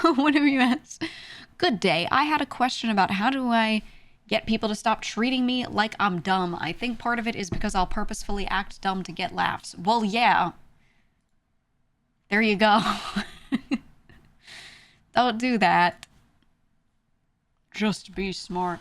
One of you asks, good day. I had a question about how do I get people to stop treating me like I'm dumb. I think part of it is because I'll purposefully act dumb to get laughs. Well, yeah. There you go. Don't do that. Just be smart.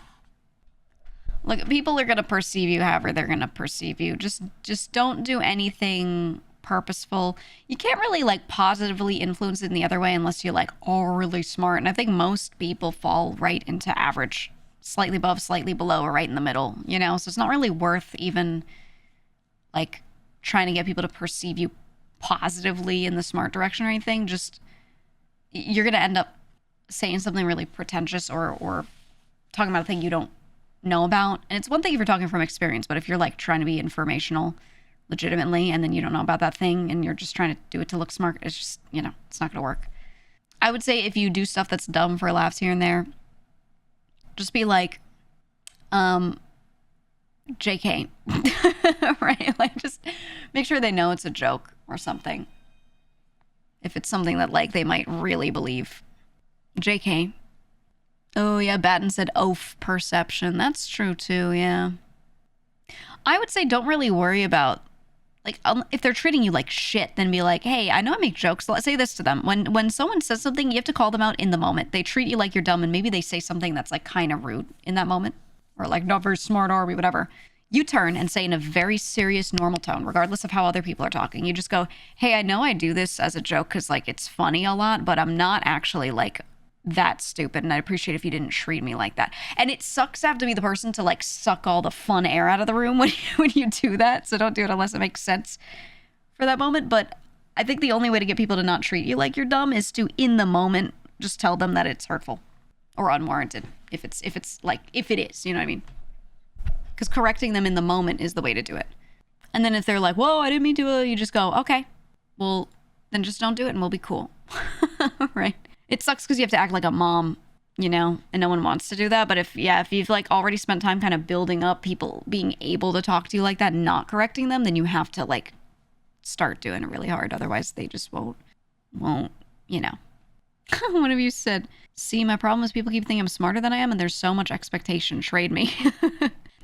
Look, people are going to perceive you however they're going to perceive you. Just don't do anything purposeful. You can't really like positively influence it in the other way unless you're like all really smart. And I think most people fall right into average, slightly above, slightly below, or right in the middle, you know? So it's not really worth even like trying to get people to perceive you positively in the smart direction or anything. Just you're going to end up saying something really pretentious or talking about a thing you don't know about. And it's one thing if you're talking from experience, but if you're like trying to be informational legitimately and then you don't know about that thing and you're just trying to do it to look smart, it's just, you know, it's not going to work. I would say if you do stuff that's dumb for laughs here and there, just be like, JK, right? Like just make sure they know it's a joke or something. If it's something that like they might really believe. JK. Oh yeah, Batten said oaf perception. That's true too, yeah. I would say don't really worry about, like, if they're treating you like shit, then be like, hey, I know I make jokes. Let's say this to them. When someone says something, you have to call them out in the moment. They treat you like you're dumb and maybe they say something that's like kind of rude in that moment. Or like, not very smart, are we? Whatever. You turn and say in a very serious, normal tone, regardless of how other people are talking. You just go, hey, I know I do this as a joke because like it's funny a lot, but I'm not actually like that stupid, and I'd appreciate if you didn't treat me like that. And it sucks to have to be the person to like suck all the fun air out of the room when you do that. So don't do it unless it makes sense for that moment. But I think the only way to get people to not treat you like you're dumb is to, in the moment, just tell them that it's hurtful or unwarranted. If it is, you know what I mean? Because correcting them in the moment is the way to do it. And then if they're like, whoa, I didn't mean to, you just go, okay, well, then just don't do it and we'll be cool. Right? It sucks because you have to act like a mom, you know, and no one wants to do that. But if you've like already spent time kind of building up people being able to talk to you like that and not correcting them, then you have to like start doing it really hard. Otherwise they just won't, you know. One of you said, see, my problem is people keep thinking I'm smarter than I am and there's so much expectation. Trade me.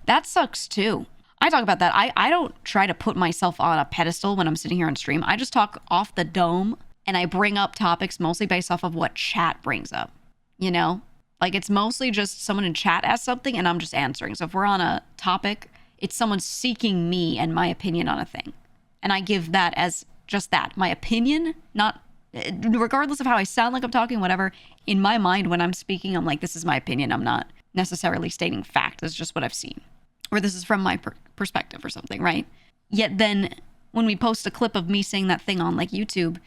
That sucks too. I talk about that. I don't try to put myself on a pedestal when I'm sitting here on stream. I just talk off the dome and I bring up topics mostly based off of what chat brings up, you know? Like it's mostly just someone in chat asks something and I'm just answering. So if we're on a topic, it's someone seeking me and my opinion on a thing. And I give that as just that, my opinion, not regardless of how I sound like I'm talking, whatever. In my mind, when I'm speaking, I'm like, this is my opinion. I'm not necessarily stating fact. It's just what I've seen. Or this is from my perspective or something, right? Yet then when we post a clip of me saying that thing on like YouTube,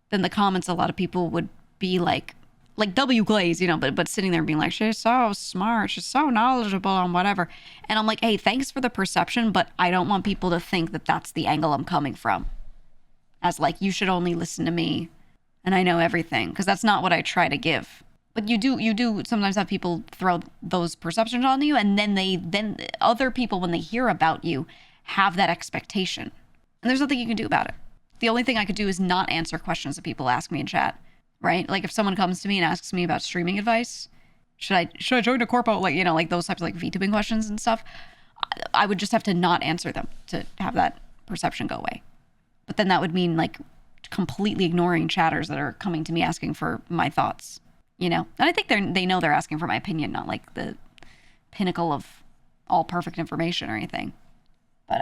then the comments, a lot of people would be like W Glaze, you know, but sitting there being like, she's so smart, she's so knowledgeable and whatever. And I'm like, hey, thanks for the perception, but I don't want people to think that that's the angle I'm coming from. As like, you should only listen to me and I know everything, because that's not what I try to give. But you do sometimes have people throw those perceptions on you, and then other people, when they hear about you, have that expectation. And there's nothing you can do about it. The only thing I could do is not answer questions that people ask me in chat, right? Like if someone comes to me and asks me about streaming advice, should I join a corpo? Like, you know, like those types of like VTubing questions and stuff. I would just have to not answer them to have that perception go away. But then that would mean like completely ignoring chatters that are coming to me asking for my thoughts, you know? And I think they know they're asking for my opinion, not like the pinnacle of all perfect information or anything. But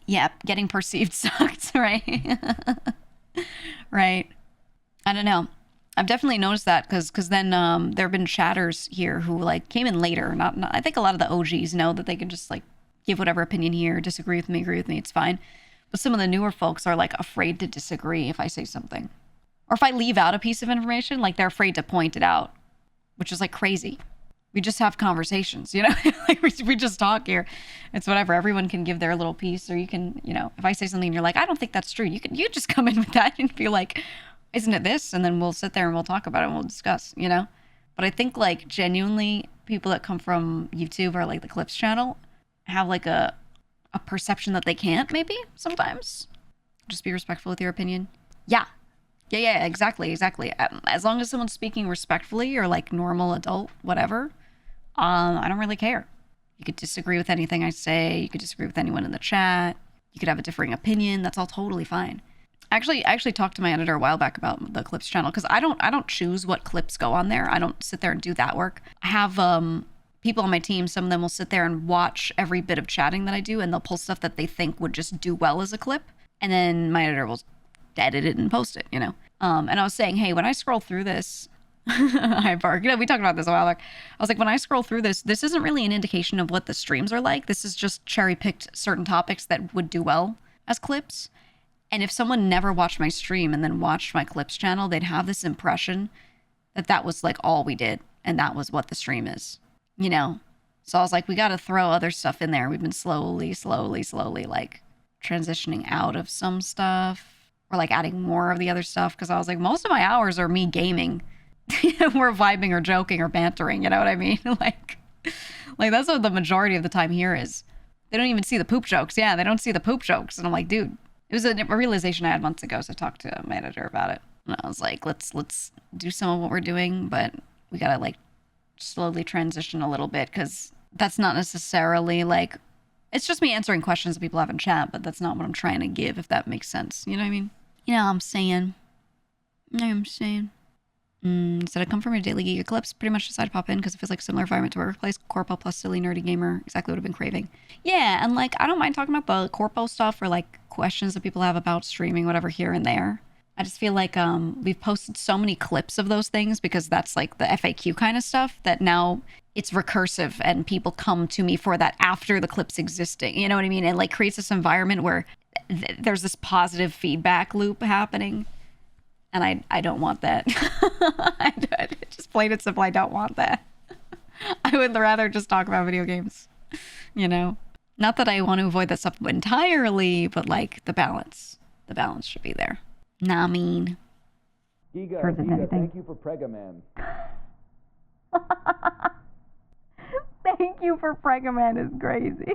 yeah, getting perceived sucks, right? Right. I don't know. I've definitely noticed that because then there have been chatters here who like came in later. Not I think a lot of the OGs know that they can just like give whatever opinion here, disagree with me, agree with me, it's fine. But some of the newer folks are like afraid to disagree if I say something. Or if I leave out a piece of information, like they're afraid to point it out, which is like crazy. We just have conversations, you know, like we just talk here. It's whatever. Everyone can give their little piece, or you can, you know, if I say something and you're like, I don't think that's true. You just come in with that and be like, isn't it this? And then we'll sit there and we'll talk about it and we'll discuss, you know? But I think like genuinely people that come from YouTube or like the Clips channel have like a perception that they can't maybe sometimes. Just be respectful with your opinion. Yeah. Yeah, exactly, exactly. As long as someone's speaking respectfully or like normal adult, whatever, I don't really care. You could disagree with anything I say. You could disagree with anyone in the chat. You could have a differing opinion. That's all totally fine. I actually talked to my editor a while back about the clips channel because I don't choose what clips go on there. I don't sit there and do that work. I have people on my team. Some of them will sit there and watch every bit of chatting that I do, and they'll pull stuff that they think would just do well as a clip, and then my editor will edit it and post it. And I was saying, hey, when I scroll through this, hi Park. We talked about this a while back. I was like, when I scroll through this isn't really an indication of what the streams are like. This is just cherry picked certain topics that would do well as clips. And if someone never watched my stream and then watched my clips channel, they'd have this impression that that was like all we did. And that was what the stream is, So I was like, we got to throw other stuff in there. We've been slowly like transitioning out of some stuff or like adding more of the other stuff. Cause I was like, most of my hours are me gaming. We're vibing or joking or bantering. You know what I mean? like that's what the majority of the time here is. They don't even see the poop jokes. Yeah, they don't see the poop jokes. And I'm like, dude, it was a realization I had months ago. So I talked to my editor about it. And I was like, let's do some of what we're doing, but we gotta like slowly transition a little bit because that's not necessarily like, it's just me answering questions that people have in chat, but that's not what I'm trying to give, if that makes sense. You know what I mean? You know what I'm saying? Said I come from a daily GEEGA clips. Pretty much decided to pop in because it feels like a similar environment to workplace. Corpo plus silly nerdy gamer. Exactly what I've been craving. Yeah, and like I don't mind talking about the corpo stuff or like questions that people have about streaming, whatever, here and there. I just feel like we've posted so many clips of those things because that's like the FAQ kind of stuff that now it's recursive and people come to me for that after the clips existing. You know what I mean? It like creates this environment where there's this positive feedback loop happening. And I don't want that. Just plain and simple, I don't want that. I would rather just talk about video games, Not that I want to avoid that stuff entirely, but like the balance should be there. Nah, mean. GEEGA, thank you for Pregaman. Thank you for Pregaman is crazy.